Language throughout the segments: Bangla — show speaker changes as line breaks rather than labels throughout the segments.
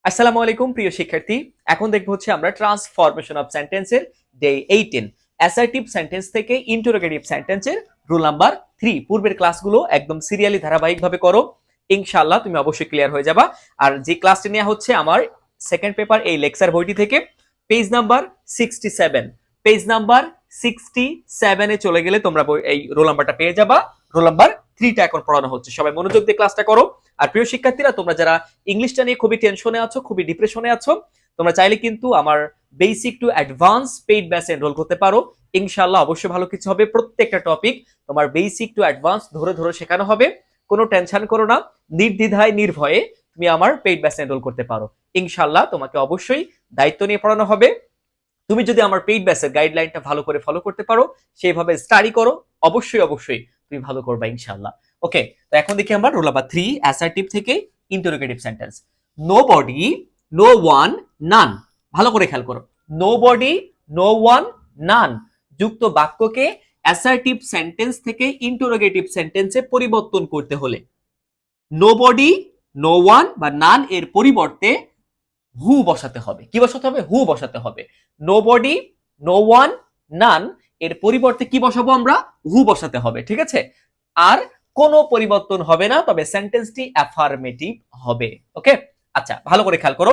আসসালামু আলাইকুম প্রিয় শিক্ষার্থী। এখন দেখব হচ্ছে আমরা ট্রান্সফরমেশন অফ সেন্টেন্সের ডে 18 অ্যাসার্টিভ সেন্টেন্স থেকে ইন্টারোগেটিভ সেন্টেন্সের রুল নাম্বার 3। পূর্বের ক্লাসগুলো একদম সিরিয়ালি ধারাবাহিকভাবে করো, ইনশাআল্লাহ তুমি অবশ্যই ক্লিয়ার হয়ে যাবা। আর যে ক্লাসটি নেওয়া হচ্ছে আমার সেকেন্ড পেপার এই লেকচার বইটি থেকে পেজ নাম্বার 67, পেজ নাম্বার 67 এ চলে গেলে তোমরা এই রোল নাম্বারটা পেয়ে যাবা। রোল নাম্বার 3টা এখন পড়ানো হচ্ছে, সবাই মনোযোগ দিয়ে ক্লাসটা করো। আর প্রিয় শিক্ষার্থীরা, তোমরা যারা ইংলিশটা নিয়ে খুবই টেনশনে আছো, খুবই ডিপ্রেশনে আছো, তোমরা চাইলে কিন্তু আমার বেসিক টু অ্যাডভান্স পেইড ব্যাচে এনরোল করতে পারো। ইনশাআল্লাহ অবশ্যই ভালো কিছু হবে। প্রত্যেকটা টপিক তোমার বেসিক টু অ্যাডভান্স ধরে ধরে শেখানো হবে। কোনো টেনশন করো না, নির্দ্বিধায় নির্ভয়ে তুমি আমার পেইড ব্যাচে এনরোল করতে পারো। ইনশাআল্লাহ তোমাকে অবশ্যই দায়িত্ব নিয়ে পড়ানো হবে। তুমি যদি আমার পেইড ব্যাচের গাইডলাইনটা ভালো করে ফলো করতে পারো, সেইভাবে স্টাডি করো, অবশ্যই অবশ্যই তুমি ভালো করবা ইনশাআল্লাহ। ওকে, তো এখন দেখি আমরা রুল নাম্বার 3 অ্যাসার্টিভ থেকে interrogative sentence. Nobody, no one, none. ভালো করে খেয়াল করো, nobody, no one, none যুক্ত বাক্যকে অ্যাসার্টিভ সেন্টেন্স থেকে ইন্টারোগেটিভ সেন্টেন্সে পরিবর্তন করতে হলে নো বডি, নো ওয়ান বা নান এর পরিবর্তে হু বসাতে হবে। কি বসাতে হবে? হু বসাতে হবে। নো বডি, নো ওয়ান, নান এর পরিবর্তে কি বসাবো আমরা? হু বসাতে হবে, ঠিক আছে? আর কোনো পরিবর্তন হবে না, তবে সেন্টেন্সটি অ্যাফার্মেটিভ হবে। ওকে, আচ্ছা ভালো করে খেয়াল করো।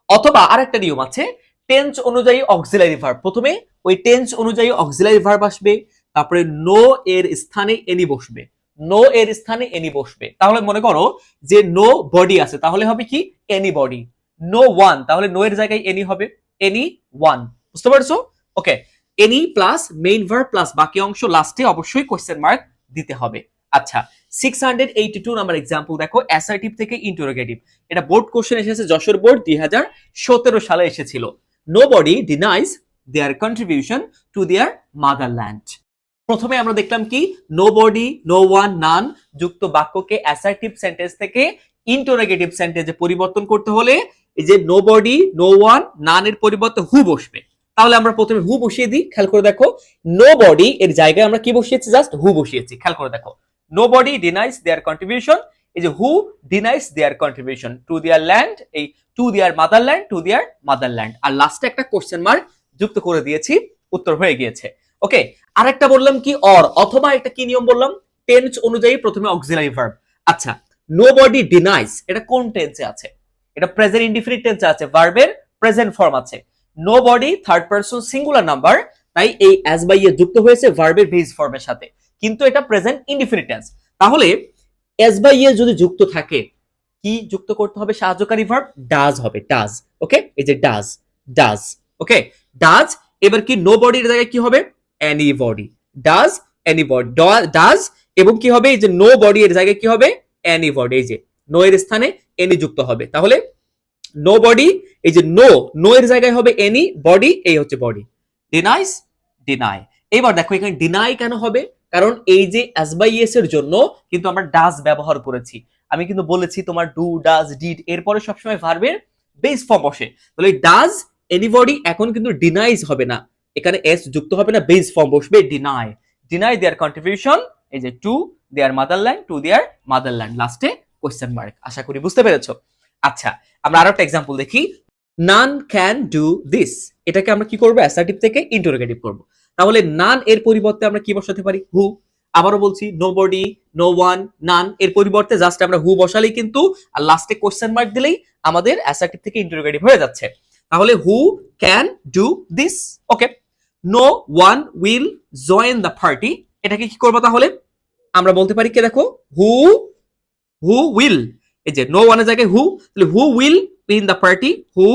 অথবা আরেকটা নিয়ম আছে, টেন্স অনুযায়ী অক্সিলারি ভার্ব। প্রথমে ওই টেন্স অনুযায়ী অক্সিলারি ভার্ব আসবে, তারপরে নো এর স্থানে এনি বসবে। নো এর স্থানে এনি বসবে। তাহলে মনে করো যে নো বডি আছে, তাহলে হবে কি? Anybody. নো ওয়ান, তাহলে নো এর জায়গায় এনি হবে, এনি ওয়ান। বুঝতে পারছো? Okay, any plus main verb plus বাকি অংশ লাস্টে অবশ্যই কোশ্চেন মার্ক দিতে হবে। আচ্ছা, 682 নাম্বার এক্সাম্পল দেখো, অ্যাসার্টিভ থেকে ইন্টারোগেটিভ। এটা বোর্ড কোশ্চেন এসেছে, যশোর বোর্ড 2017 সালে এসেছিল। Nobody denies their contribution to their motherland. প্রথমে আমরা দেখলাম কি, নোবডি, নো ওয়ান, নান যুক্ত বাক্যকে অ্যাসার্টিভ সেন্টেন্স থেকে ইন্টারোগেটিভ সেন্টেন্সে পরিবর্তন করতে হলে এই যে নোবডি, নো ওয়ান, নান এর পরিবর্তে হু বসবে। তাহলে আমরা প্রথমে হু বসিয়ে দিই। খেয়াল করে দেখো, নোবডি এর জায়গায় আমরা কি বসিয়েছি? জাস্ট হু বসিয়েছি। খেয়াল করে দেখো, নোবডি ডিনাইজ দেয়ার কন্ট্রিবিউশন, এই যে who denies their contribution to their land, এই to their motherland, to their motherland, আর লাস্টে একটা কোশ্চেন মার্ক যুক্ত করে দিয়েছি, উত্তর হয়ে গিয়েছে। ওকে, আরেকটা বললাম কি, অর অথবা একটা কি নিয়ম বললাম? টেন্স অনুযায়ী প্রথমে অক্সিলারি ভার্ব। আচ্ছা, নোবডি ডিনাইজ এটা কোন টেন্সে আছে? এটা প্রেজেন্ট ইনডিফিনিট টেন্সে আছে, ভার্বের প্রেজেন্ট ফর্ম আছে। Nobody third person singular number, তাই এই অ্যাজ বাই এ যুক্ত হয়েছে ভার্বের বেস ফর্মের সাথে, কিন্তু এটা প্রেজেন্ট ইনডিফিনিট টেন্স। তাহলে অ্যাজ বাই এ যদি যুক্ত থাকে, কি যুক্ত করতে হবে? সাহায্যকারী ভার্ব ডাজ হবে, ডাজ। ওকে, এই যে ডাজ, ডাজ। Okay, does. এবার কি নোবডির জায়গায় কি হবে? এনিবডি। ডাজ এনিবডি, ডাজ এবং কি হবে? এই যে নো বডি এর জায়গায় কি হবে? এনিবডি। এই যে নো এর স্থানে এনি যুক্ত হবে, তাহলে নো বডি, এই যে নো, নো এর জায়গায় হবে এনি, বডি, এই হচ্ছে বডি। ডিনাইস, ডিনাই। এবার দেখো এখানে ডিনাই কেন হবে? কারণ এই যে অ্যাজ বাই এস এর জন্য কিন্তু আমরা ডাজ ব্যবহার করেছি। আমি কিন্তু বলেছি তোমার ডু, ডাজ, ডিড এরপরে সবসময় ভার্বের বেস ফর্ম বসে। তাহলে ডাজ এনিবডি এখন কিন্তু ডিনাইজ হবে না, এখানে এস যুক্ত হবে না, বেস ফর্ম বসবে ডিনাই। ডিনাই দেয়ার কন্ট্রিবিউশন, এই যে two their motherland, to their motherland, লাস্টে কোশ্চেন মার্ক। আশা করি বুঝতে পেরেছো। আচ্ছা, আমরা আরো একটা এক্সাম্পল দেখি। নান ক্যান ডু দিস, এটাকে আমরা কি করব? অ্যাসার্টিভ থেকে ইন্টারোগেটিভ করব। তাহলে নান এর পরিবর্তে আমরা কি বসাতে পারি? হু। আবারও বলছি, নোবডি, নো ওয়ান, নান এর পরিবর্তে জাস্ট আমরা হু বসালেই কিন্তু, আর লাস্টে কোশ্চেন মার্ক দিলেই আমাদের অ্যাসার্টিভ থেকে ইন্টারোগেটিভ হয়ে যাচ্ছে। তাহলে who can do this. Okay, no one will join the party, এটাকে কি করবো? তাহলে আমরা বলতে পারি কি, দেখো, হু, হু উইল, এই যে নো ওয়ানের জায়গায় হু, তাহলে who will in the party, who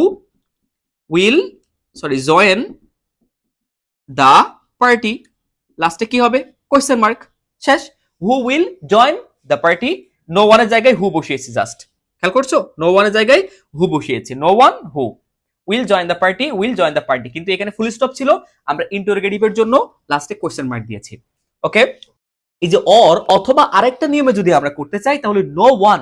will join the party, লাস্টে কি হবে? কোশ্চেন মার্ক, শেষ। Who will join the party, no ওয়ানের জায়গায় হু বসিয়েছি জাস্ট। খেয়াল করছো, নো ওয়ানের জায়গায় হু বসিয়েছি, no one, who. Will join the party, will join the party, কিন্তু এখানে ফুল স্টপ ছিল, আমরা ইন্টারোগেটিভের জন্য লাস্টে কোশ্চেন মার্ক দিয়েছি। ওকে, এই যে অর অথবা আরেকটা নিয়মে যদি আমরা করতে চাই, তাহলে নো ওয়ান,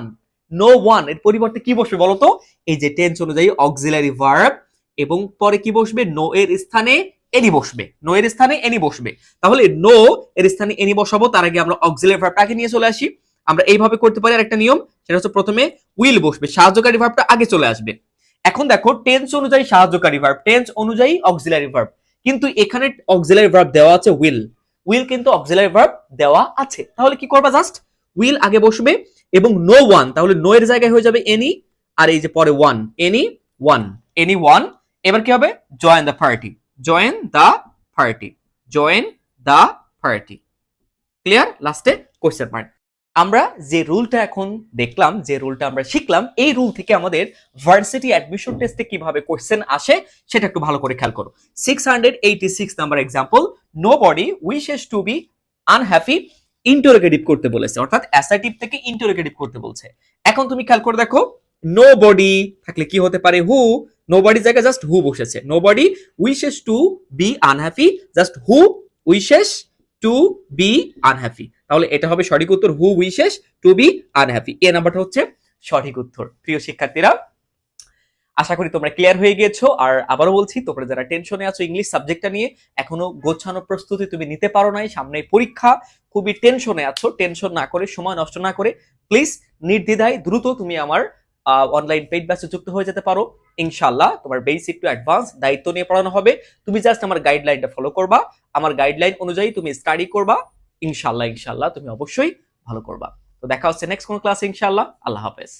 নো ওয়ান এর পরিবর্তে কি বসবে বলতো? এই যে টেন্স অনুযায়ী অক্সিলারি ভার্ব, এবং পরে কি বসবে? নো এর স্থানে এনি বসবে, নো এর স্থানে এনি বসবে। তাহলে নো এর স্থানে এনি বসাবো, তার আগে আমরা অক্সিলারি ভার্বটাকে নিয়ে চলে আসি। আমরা এইভাবে করতে পারি। আরেকটা নিয়ম, সেটা হচ্ছে প্রথমে উইল বসবে, সাহায্যকারী ভার্বটা আগে চলে আসবে। এখন দেখো টেন্স অনুযায়ী সাহায্যকারী ভার্ব, টেন্স অনুযায়ী অক্সিলারি ভার্ব, কিন্তু এখানে অক্সিলারি ভার্ব দেওয়া আছে উইল, উইল কিন্তু অক্সিলারি ভার্ব দেওয়া আছে। তাহলে কি করবা, জাস্ট উইল আগে বসবে এবং নো ওয়ান, তাহলে নো এর জায়গায় হয়ে যাবে এনি, আর এই যে পরে one, any one, any one. এবার কি হবে, join the party, join the party, join the party. Clear? লাস্টে কোশ্চেন মার্ক। আমরা যে রুলটা এখন দেখলাম, যে রুলটা আমরা শিখলাম, এই রুল থেকে আমাদের ভার্সিটি অ্যাডমিশন টেস্টে কিভাবে কোশ্চেন আসে সেটা একটু ভালো করে খেয়াল করো। 686 number example, nobody wishes to B unhappy, interrogative করতে বলেছে, অর্থাৎ অ্যাসার্টিভ থেকে ইন্টারোগেটিভ করতে বলছে। এখন তুমি খেয়াল করে দেখো, নোবডি থাকলে কি হতে পারে, হু, নোবডির জায়গায় জাস্ট হু বসেছে, nobody wishes to B unhappy, just who wishes to B unhappy, তাহলে এটা হবে সঠিক উত্তর, হু উইশেস টু বি আনহ্যাপি। এ নাম্বারটা হচ্ছে সঠিক উত্তর। প্রিয় শিক্ষার্থীরা, আশা করি তোমরা ক্লিয়ার হয়ে গিয়েছো। আর আবারও বলছি, তোমরা যারা টেনশনে আছো ইংলিশ সাবজেক্টটা নিয়ে, এখনো গোছানো প্রস্তুতি তুমি নিতে পারো নাই, সামনে পরীক্ষা, খুবই টেনশনে আছো, টেনশন না করে, সময় নষ্ট না করে, প্লিজ নির্দ্বিধায় দ্রুত তুমি আমার অনলাইন পেইড ব্যাচে যুক্ত হয়ে যেতে পারো। ইনশাআল্লাহ তোমার বেসিক টু অ্যাডভান্স দায়িত্ব নিয়ে পড়ানো হবে। তুমি জাস্ট আমার গাইডলাইনটা ফলো করবা, আমার গাইডলাইন অনুযায়ী তুমি স্টাডি করবা, ইনশাআল্লাহ ইনশাআল্লাহ তুমি অবশ্যই ভালো করবা। তো দেখা হচ্ছে নেক্সট কোন ক্লাসে ইনশাআল্লাহ। আল্লাহ হাফেজ।